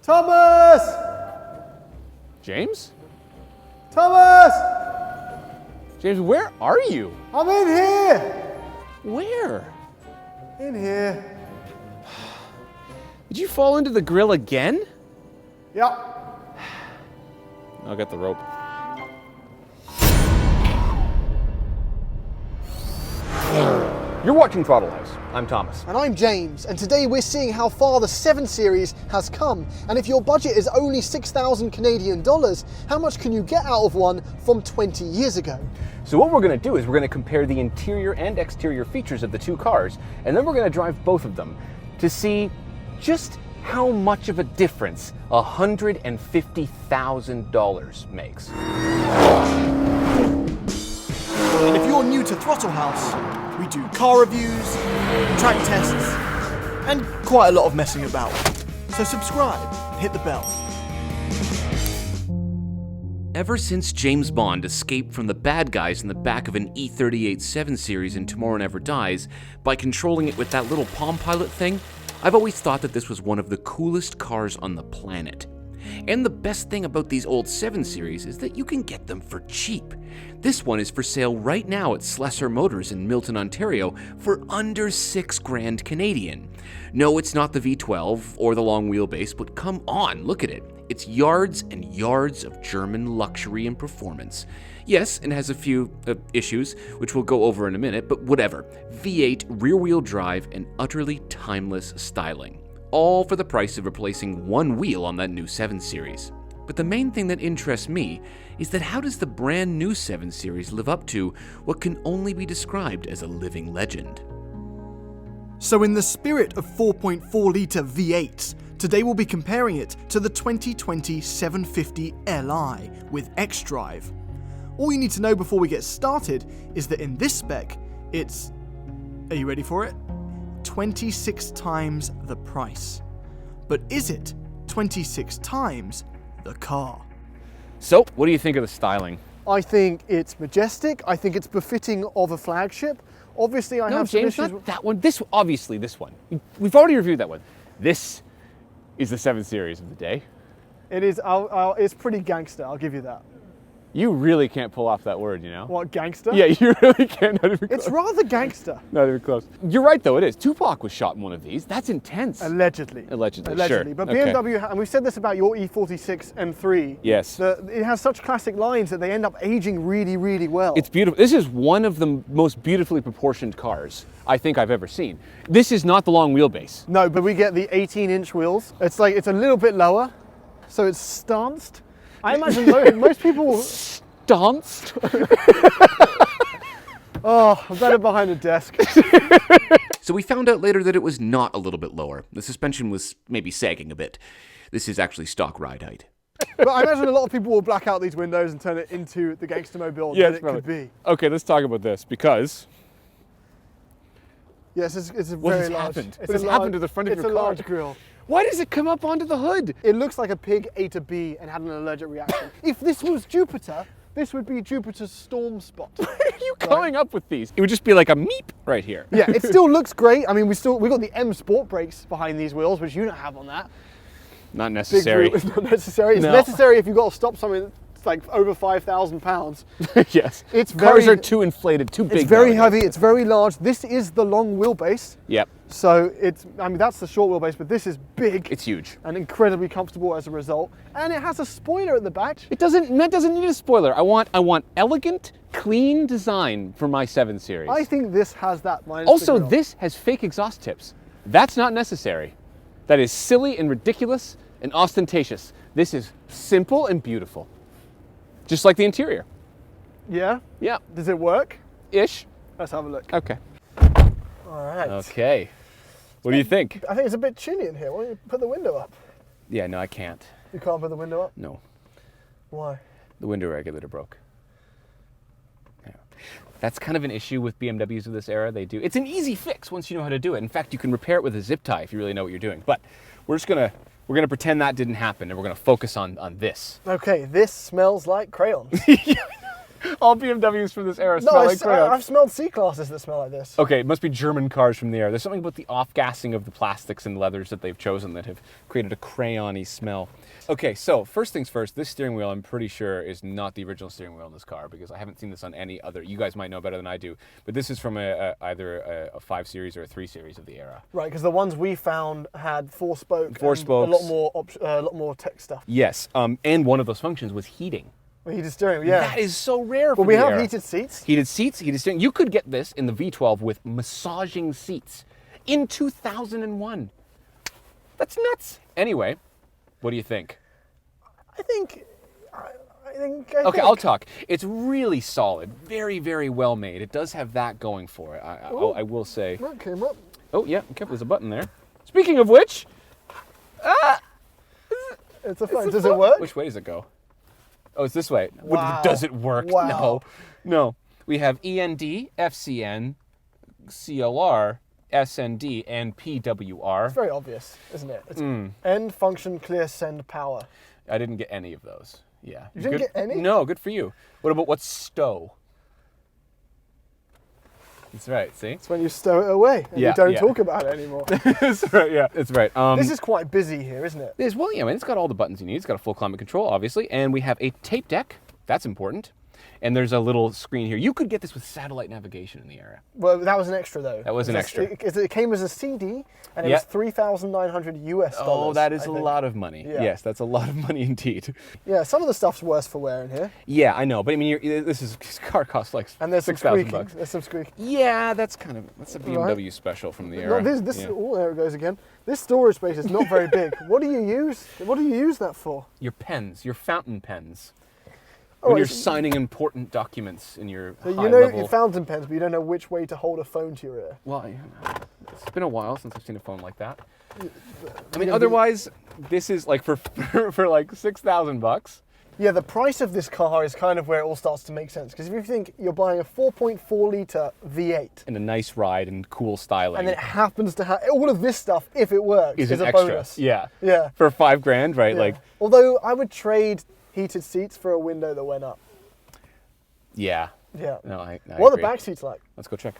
Thomas! James? Thomas! James, where are you? I'm in here! Where? In here. Did you fall into the grill again? Yep. I'll get the rope. You're watching Throttle House. I'm Thomas. And I'm James, and today we're seeing how far the 7 Series has come. And if your budget is only 6,000 Canadian dollars, how much can you get out of one from 20 years ago? So what we're going to do is we're going to compare the interior and exterior features of the two cars, and then we're going to drive both of them to see just how much of a difference $150,000 makes. And if you're new to Throttle House, we do car reviews, track tests, and quite a lot of messing about. So subscribe and hit the bell. Ever since James Bond escaped from the bad guys in the back of an E-38 7 Series in Tomorrow Never Dies by controlling it with that little Palm Pilot thing, I've always thought that this was one of the coolest cars on the planet. And the best thing about these old 7 Series is that you can get them for cheap. This one is for sale right now at Slessor Motors in Milton, Ontario for under $6,000 Canadian. No, it's not the V12 or the long wheelbase, but come on, look at it. It's yards and yards of German luxury and performance. Yes, it has a few issues, which we'll go over in a minute, but whatever. V8, rear-wheel drive, and utterly timeless styling. All for the price of replacing one wheel on that new 7 Series. But the main thing that interests me is that how does the brand new 7 Series live up to what can only be described as a living legend? So in the spirit of 4.4-litre V8s, today we'll be comparing it to the 2020 750Li with xDrive. All you need to know before we get started is that in this spec, it's, are you ready for it? 26 times the price. But is it 26 times the car? So, what do you think of the styling? I think it's majestic. I think it's befitting of a flagship. Obviously, I have some James, issues. not that one. Obviously this one. We've already reviewed that one. This is the 7 Series of the day. It is. It's pretty gangster. I'll give you that. You really can't pull off that word, you know? What, gangster? Yeah, you really can't. Not even close. It's rather gangster. Not even close. You're right, though, it is. Tupac was shot in one of these. That's intense. Allegedly. Allegedly, sure. But Okay. BMW, and we've said this about your E46 M3. Yes. It has such classic lines that they end up aging really, really well. It's beautiful. This is one of the most beautifully proportioned cars I think I've ever seen. This is not the long wheelbase. No, but we get the 18-inch wheels. It's like, it's a little bit lower, so it's stanced. I imagine most people... Danced. Oh, I'm better behind a desk. So we found out later that it was not a little bit lower. The suspension was maybe sagging a bit. This is actually stock ride height. But I imagine a lot of people will black out these windows and turn it into the gangster mobile that it could be. Okay, let's talk about this because Yes, it's a what very has large. happened? It's What has happened to the front of your car? It's a large grille. why does it come up onto the hood? It looks like a pig ate a bee and had an allergic reaction. If this was Jupiter, this would be Jupiter's storm spot. Where are you coming up with these? It would just be like a meep right here. Yeah, it still looks great. I mean, we got the M Sport brakes behind these wheels, which you don't have on that. Not Big necessary. wheel. It's not necessary. It's No. necessary if you've got to stop something that's like over 5,000 pounds. Yes. It's Cars very- are too inflated, too big. It's very nowadays. heavy. It's very large. This is the long wheelbase. Yep. So I mean, that's the short wheelbase, but this is big. It's huge. And incredibly comfortable as a result. And it has a spoiler at the back. That doesn't need a spoiler. I want elegant, clean design for my 7 Series. I think this has that minus Also, the grill. this has fake exhaust tips. That's not necessary. That is silly and ridiculous and ostentatious. This is simple and beautiful. Just like the interior. Yeah? Yeah. Does it work? Ish. Let's have a look. Okay. All right. Okay. What do you think? I think it's a bit chilly in here. Why don't you put the window up? Yeah, no, I can't. You can't put the window up? No. Why? The window regulator broke. Yeah. That's kind of an issue with BMWs of this era. It's an easy fix once you know how to do it. In fact, you can repair it with a zip tie if you really know what you're doing. But we're gonna pretend that didn't happen, and we're gonna focus on this. Okay, this smells like crayons. All BMWs from this era smell like crayons. I've smelled C-classes that smell like this. Okay, it must be German cars from the era. There's something about the off-gassing of the plastics and leathers that they've chosen that have created a crayon-y smell. Okay, so first things first, this steering wheel I'm pretty sure is not the original steering wheel in this car because I haven't seen this on any other. You guys might know better than I do, but this is from either a 5 Series or a 3 Series of the era. Right, because the ones we found had 4-spoke. Four and spokes. A lot more tech stuff. Yes, and one of those functions was heating. Well, heated steering wheel, yeah. That is so rare for Well, we the have era. heated seats. Heated seats, heated steering. You could get this in the V12 with massaging seats in 2001. That's nuts. Anyway, what do you think? I think. Okay, I'll talk. It's really solid, very, very well made. It does have that going for it. I will say. That came up. Oh yeah, careful, there's a button there. Speaking of which, It's a phone. Does it work? which way does it go? Oh, it's this way. Wow. Does it work? Wow. No. We have END, FCN, CLR, SND, and PWR. It's very obvious, isn't it? It's end function clear send power. I didn't get any of those. Yeah. You didn't get any? No, good for you. What about what's stow? That's right, see? It's when you stow it away and Yeah, you don't yeah. talk about it anymore. That's right, yeah. That's right. This is quite busy here, isn't it? Well, yeah, I mean, it's got all the buttons you need. It's got a full climate control, obviously. And we have a tape deck. That's important. And there's a little screen here. You could get this with satellite navigation in the era. Well, that was an extra though. That was an extra. It came as a CD and it Yeah. was $3,900 US. Oh, that is I a think. lot of money. Yeah. Yes, that's a lot of money indeed. Yeah, some of the stuff's worse for wear in here. Yeah, I know. But I mean, this car costs like And there's some $6,000 squeaking. There's some squeaking. Yeah, that's a BMW special from the era. No, this Yeah. oh, there it goes again. This storage space is not very big. What do you use? What do you use that for? Your pens, your fountain pens. Oh, When you're it's- signing important documents in your So high you know level. your fountain pens, but you don't know which way to hold a phone to your ear. Well, yeah, it's been a while since I've seen a phone like that. I mean, otherwise, this is like for like $6,000. Yeah, the price of this car is kind of where it all starts to make sense. Because if you think you're buying a 4.4 litre V8, And a nice ride and cool styling. and then it happens to have all of this stuff, if it works, is is an a extra. bonus. Yeah. Yeah. For $5,000, right? Yeah. Like, Although I would trade heated seats for a window that went up. yeah. Yeah. No, I What are agree. the back seats like? Let's go check.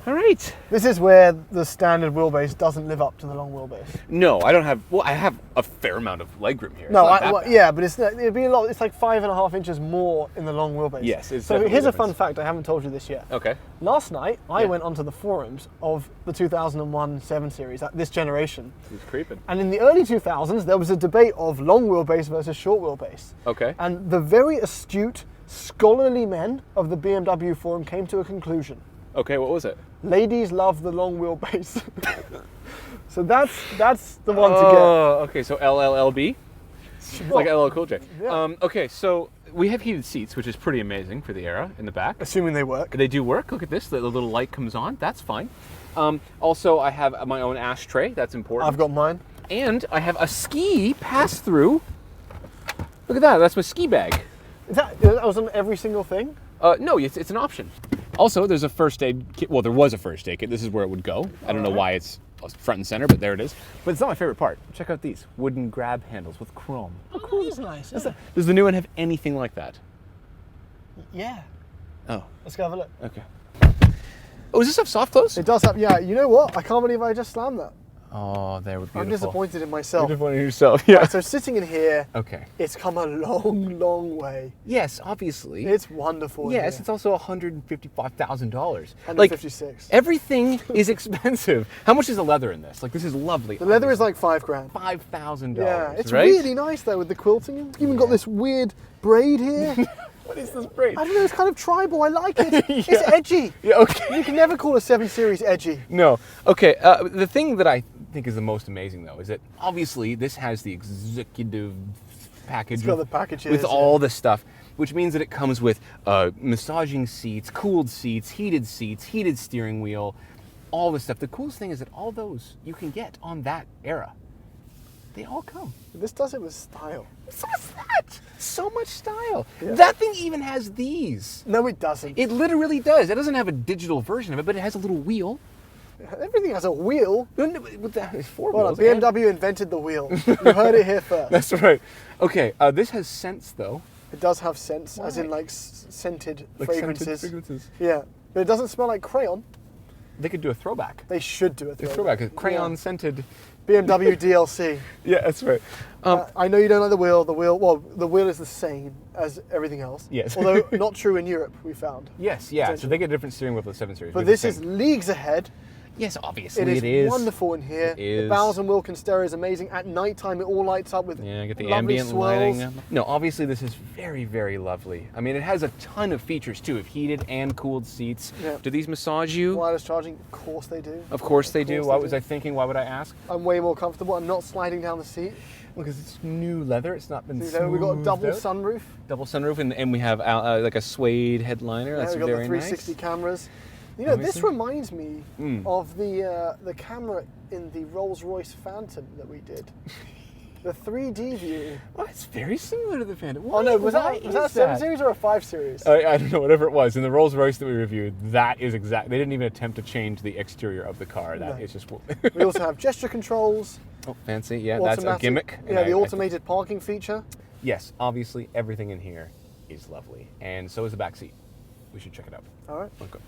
All right. This is where the standard wheelbase doesn't live up to the long wheelbase. No, I don't have. Well, I have a fair amount of legroom here. It's No, not that bad. yeah, but it'd be a lot. It's like 5.5 inches more in the long wheelbase. Yes, it's so definitely here's a a fun difference. fact. I haven't told you this yet. Okay. Last night, I Yeah. went onto the forums of the 2001 7 Series, this generation. He's creeping. And in the early 2000s, there was a debate of long wheelbase versus short wheelbase. Okay. And the very astute, scholarly men of the BMW forum came to a conclusion. Okay, what was it? Ladies love the long wheelbase. So that's the one to Oh, okay. So LLLB, get. like LL Cool J. Yeah. Okay, so we have heated seats, which is pretty amazing for the era in the back. Assuming they work. They do work. Look at this. The little light comes on. That's fine. Also, I have my own ashtray. That's important. I've got mine. And I have a ski pass-through. Look at that. That's my ski bag. That was on every single thing? No, it's an option. Also, there's a first aid kit. Well, there was a first aid kit. This is where it would go. I don't know why it's front and center, but there it is. But it's not my favorite part. Check out these wooden grab handles with chrome. Oh, cool. That's nice. Does the new one have anything like that? Yeah. Oh, Let's go have a look. okay. Oh, does this have soft close? It does have, yeah, you know what? I can't believe I just slammed that. Oh, there would be. I'm disappointed in You're myself. disappointed in yourself. Yeah. Right, so sitting in here, Okay. it's come a long, long way. Yes, obviously. It's wonderful. Yes, here. it's also $155,000. 156. Everything is expensive. How much is the leather in this? Like, this is lovely. The leather is like $5,000. $5,000. Yeah, it's right? really nice though with the quilting. It's even got this weird braid here. What is this braid? I don't know, it's kind of tribal. I like it. It's edgy. Yeah, okay. You can never call a 7 Series edgy. No. Okay. The thing that I think is the most amazing, though, is that obviously this has the executive package It's got the packages, with yeah. all the stuff, which means that it comes with massaging seats, cooled seats, heated steering wheel, all this stuff. The coolest thing is that all those you can get on that era. They all come. This does it with style. So what's that? So much style. Yeah. That thing even has these. No, it doesn't. It literally does. It doesn't have a digital version of it, but it has a little wheel. Everything has a wheel. With that, it's four Well, wheels. BMW invented the wheel. You heard it here first. That's right. Okay, this has sense though. It does have scents, as in Why? like scented Like fragrances. scented fragrances. Yeah, but it doesn't smell like crayon. They could do a throwback. They should do a A throwback. throwback, a crayon Yeah. scented. BMW DLC. Yeah, that's right. I know you don't like the wheel. The wheel is the same as everything else. Yes. Although not true in Europe, we found. Yes, yeah. So they get a different steering wheel for the 7 Series. But We have this the is same. leagues ahead. Yes, obviously It is, is. wonderful in here. It The is. Bowers and Wilkins stereo is amazing. At night time, it all lights up with Yeah, get the lovely ambient swirls. lighting. No, obviously this is very, very lovely. I mean, it has a ton of features too, of heated and cooled seats. Yeah. Do these massage you? Wireless charging, of course they do. Of course they do. course What they was do. I thinking? Why would I ask? I'm way more comfortable. I'm not sliding down the seat. Because it's new leather. It's not been You know, we've got a smoothed double out. sunroof. Double sunroof, and we have like a suede headliner. Yeah, That's we've got very the 360 nice. cameras. You know, this Obviously. reminds me of the camera in the Rolls-Royce Phantom that we did. The 3D view. Well, it's very similar to the Phantom. Oh no, was Why that a is 7 Series or a 5 Series? I don't know, whatever it was. In the Rolls Royce that we reviewed, that is exact. They didn't even attempt to change the exterior of the car. That No. is just. We also have gesture controls. Oh, fancy. Yeah, that's a automatic- gimmick. and Yeah, the I- automated parking feature. Yes, obviously everything in here is lovely, and so is the back seat. We should check it out. All right. Okay.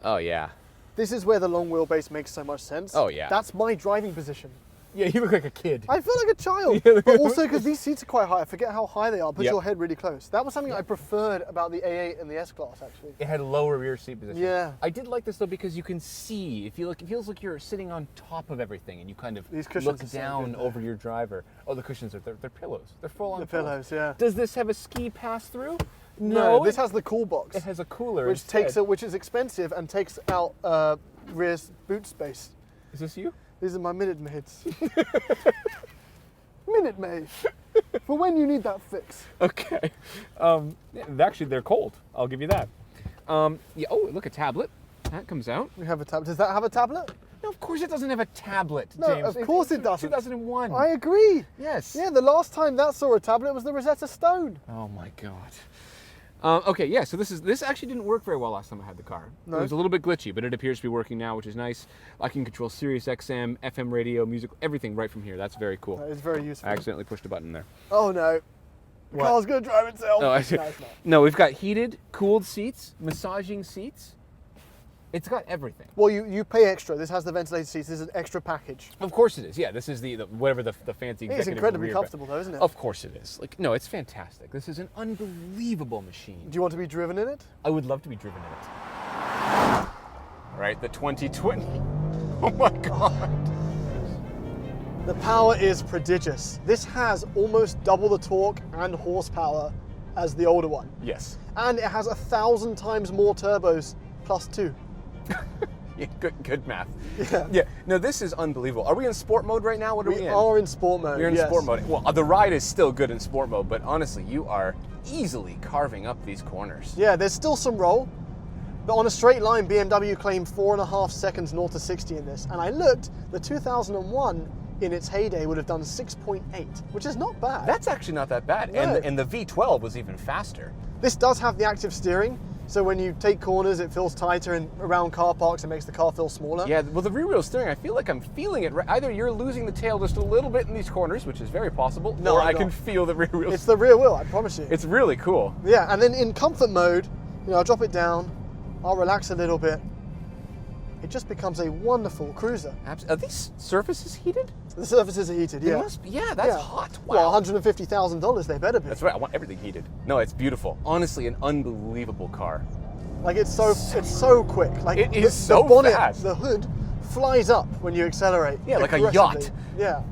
Oh yeah. This is where the long wheelbase makes so much sense. Oh, yeah. That's my driving position. Yeah, you look like a kid. I feel like a child, Yeah. but also because these seats are quite high. I forget how high they are. Put Yep. your head really close. That was something I preferred about the A8 and the S-Class, actually. It had lower rear seat position. Yeah. I did like this though because you can see. It feels like you're sitting on top of everything, and you kind of These cushions look are so down good, though. over your driver. Oh, the cushions they're pillows. They're full on The pillows, yeah. Does this have a ski pass through? No, this has the cool box, It has a cooler. which instead. which is expensive and takes out rear boot space. Is this you? These are my Minute Maids. Minute Maid. For when you need that fix. Okay. Yeah, actually, they're cold. I'll give you that. Yeah. Oh, look, a tablet. That comes out. We have a tablet. Does that have a tablet? No, of course it doesn't have a tablet, No, James. of course it doesn't. 2001. I agree. Yes. Yeah, the last time that saw a tablet was the Rosetta Stone. Oh my God. Okay, yeah. So this actually didn't work very well last time I had the car. No? It was a little bit glitchy, but it appears to be working now, which is nice. I can control Sirius XM, FM radio, music, everything right from here. That's very cool. That is very useful. I accidentally pushed a button there. Oh no. The What? car's gonna drive itself. No, I no, it's not. No, we've got heated, cooled seats, massaging seats. It's got everything. Well, you pay extra. This has the ventilated seats. This is an extra package. Of course it is. Yeah, this is the whatever the fancy. It's executive incredibly rear- comfortable, though, isn't it? Of course it is. Like, no, it's fantastic. This is an unbelievable machine. Do you want to be driven in it? I would love to be driven in it. All right, the 2020. Oh my God. The power is prodigious. This has almost double the torque and horsepower as the older one. Yes. And it has 1,000 times more turbos plus 2. Yeah, good math. Yeah. Yeah. No, this is unbelievable. Are we in sport mode right now? What are we We in? are in sport mode. We're in yes. sport mode. Well, the ride is still good in sport mode, but honestly, you are easily carving up these corners. Yeah, there's still some roll. But on a straight line, BMW claimed 4.5 seconds 0 to 60 in this. And I looked, the 2001 in its heyday would have done 6.8, which is not bad. That's actually not that bad. No. And the V12 was even faster. This does have the active steering, so when you take corners, it feels tighter, and around car parks, it makes the car feel smaller. Yeah, well, the rear wheel steering, I feel like I'm feeling it. Either you're losing the tail just a little bit in these corners, which is very possible, No, or I'm I can not. feel the rear wheel. It's the rear wheel, I promise you. It's really cool. Yeah, and then in comfort mode, I'll drop it down, I'll relax a little bit. It just becomes a wonderful cruiser. Are these surfaces heated? The surfaces are heated, They yeah. must be. Yeah, that's Yeah. hot. Wow. Well, $150,000, they better be. That's right. I want everything heated. No, it's beautiful. Honestly, an unbelievable car. Like it's so quick. Like It is the so bonnet, fast. the hood flies up when you accelerate. Yeah, like a aggressively. yacht. Yeah.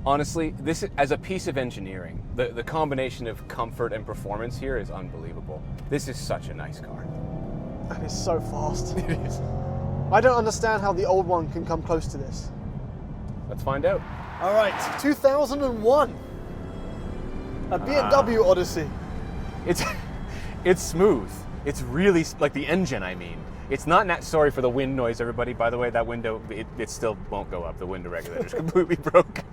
Honestly, this is, as a piece of engineering, the combination of comfort and performance here is unbelievable. This is such a nice car. And it's so fast. It is. I don't understand how the old one can come close to this. Let's find out. All right, 2001. A BMW Odyssey. It's smooth. It's really like the engine. I mean, it's not. Sorry for the wind noise, everybody. By the way, that window it still won't go up. The window regulator's completely broken.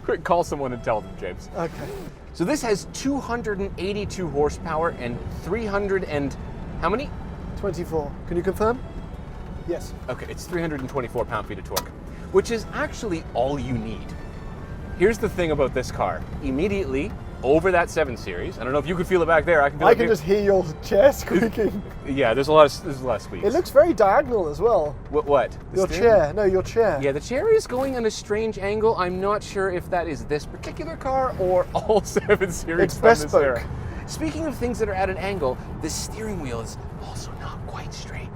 Quick, call someone and tell them, James. Okay. So this has 282 horsepower and 300 and how many? 24. Can you confirm? Yes. Okay, it's 324 pound-feet of torque, which is actually all you need. Here's the thing about this car. Immediately, over that 7 Series. I don't know if you could feel it back there. I can feel it. I can just hear your chair squeaking. Yeah, there's a lot of squeaks. It looks very diagonal as well. What? The Your steering? chair. No, your chair. Yeah, the chair is going on a strange angle. I'm not sure if that is this particular car or all 7 Series It's from this bespoke. era. Speaking of things that are at an angle, the steering wheel is also not quite straight.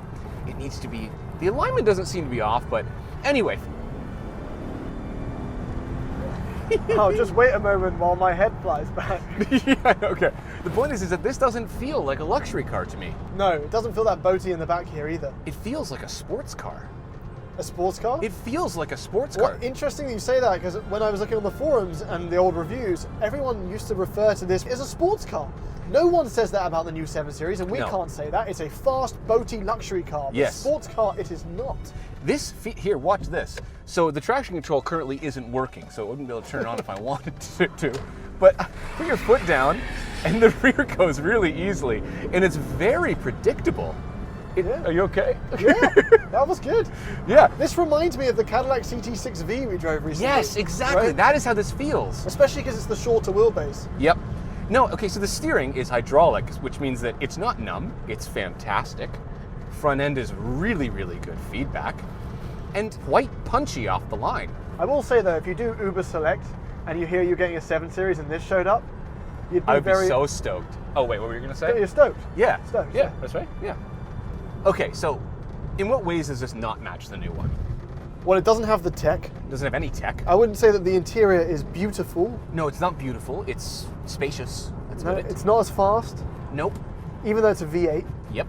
It needs to be. The alignment doesn't seem to be off, but anyway. Oh, just wait a moment while my head flies back. Yeah, okay. The point is that this doesn't feel like a luxury car to me. No, it doesn't feel that boaty in the back here either. It feels like a sports car. A sports car? It feels like a sports car. Well, interesting that you say that, because when I was looking on the forums and the old reviews, everyone used to refer to this as a sports car. No one says that about the new 7 Series, and we No. can't say that. It's a fast, boaty luxury car. But Yes. sports car, it is not. Here, watch this. So the traction control currently isn't working, so I wouldn't be able to turn it on if I wanted to. But put your foot down, and the rear goes really easily, and it's very predictable. Yeah. Are you okay? Yeah, that was good. Yeah. This reminds me of the Cadillac CT6V we drove recently. Yes, exactly. Right? That is how this feels. Especially because it's the shorter wheelbase. Yep. No, okay, so the steering is hydraulic, which means that it's not numb, it's fantastic. Front end is really, really good feedback, and quite punchy off the line. I will say though, if you do Uber Select and you hear you're getting a 7 Series and this showed up, you'd be I would very... be so stoked. Oh, wait, what were you going to say? You're stoked. Yeah. Stoked, Yeah, yeah. that's right. Yeah. Okay, so in what ways does this not match the new one? Well, it doesn't have the tech. It doesn't have any tech. I wouldn't say that the interior is beautiful. No, it's not beautiful. It's spacious. That's No, about it. it's not as fast, Nope. even though it's a V8. Yep.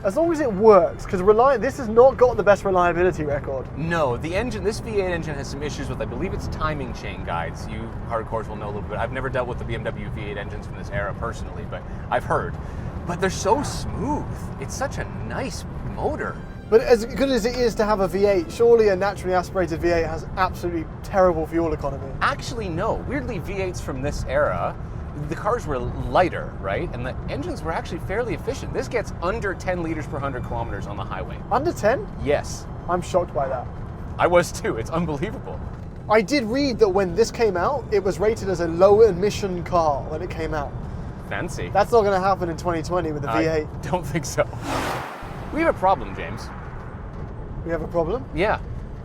As long as it works, because this has not got the best reliability record. No, the engine, this V8 engine has some issues with, I believe it's timing chain guides. You hardcores will know a little bit. I've never dealt with the BMW V8 engines from this era personally, but I've heard. But they're so smooth. It's such a nice motor. But as good as it is to have a V8, surely a naturally aspirated V8 has absolutely terrible fuel economy. Actually, no. Weirdly, V8s from this era, the cars were lighter, right? And the engines were actually fairly efficient. This gets under 10 liters per 100 kilometers on the highway. Under 10? Yes. I'm shocked by that. I was too. It's unbelievable. I did read that when this came out, it was rated as a low emission car when it came out. Fancy. That's not going to happen in 2020 with the V8. I don't think so. We have a problem, James. We have a problem? Yeah.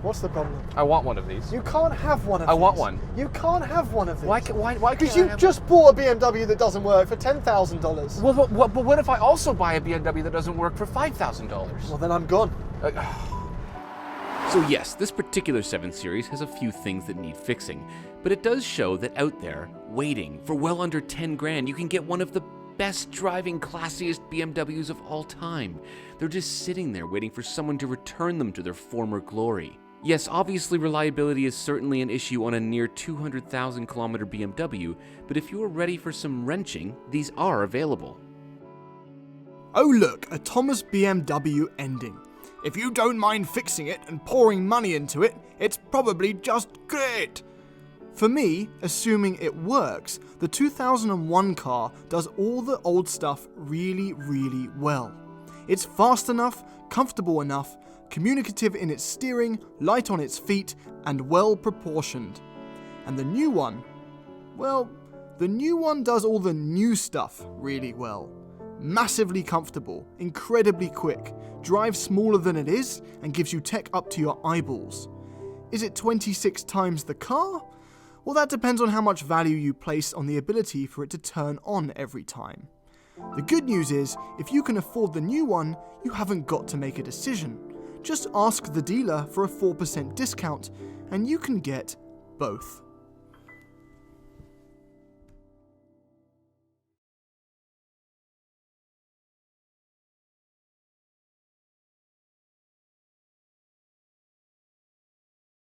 What's the problem? I want one of these. You can't have one of these. I want one. You can't have one of these. Why can't Because I you have just bought a BMW that doesn't work for $10,000. Well, but what if I also buy a BMW that doesn't work for $5,000? Well, then I'm gone. So yes, this particular 7 Series has a few things that need fixing, but it does show that out there, waiting for well under 10 grand, you can get one of the best driving, classiest BMWs of all time. They're just sitting there waiting for someone to return them to their former glory. Yes, obviously reliability is certainly an issue on a near 200,000 kilometer BMW, but if you are ready for some wrenching, these are available. Oh look, a Thomas BMW ending. If you don't mind fixing it and pouring money into it, it's probably just great. For me, assuming it works, the 2001 car does all the old stuff really, really well. It's fast enough, comfortable enough, communicative in its steering, light on its feet, and well proportioned. And the new one, well, the new one does all the new stuff really well. Massively comfortable, incredibly quick, drives smaller than it is, and gives you tech up to your eyeballs. Is it 26 times the car? Well, that depends on how much value you place on the ability for it to turn on every time. The good news is, if you can afford the new one, you haven't got to make a decision. Just ask the dealer for a 4% discount, and you can get both.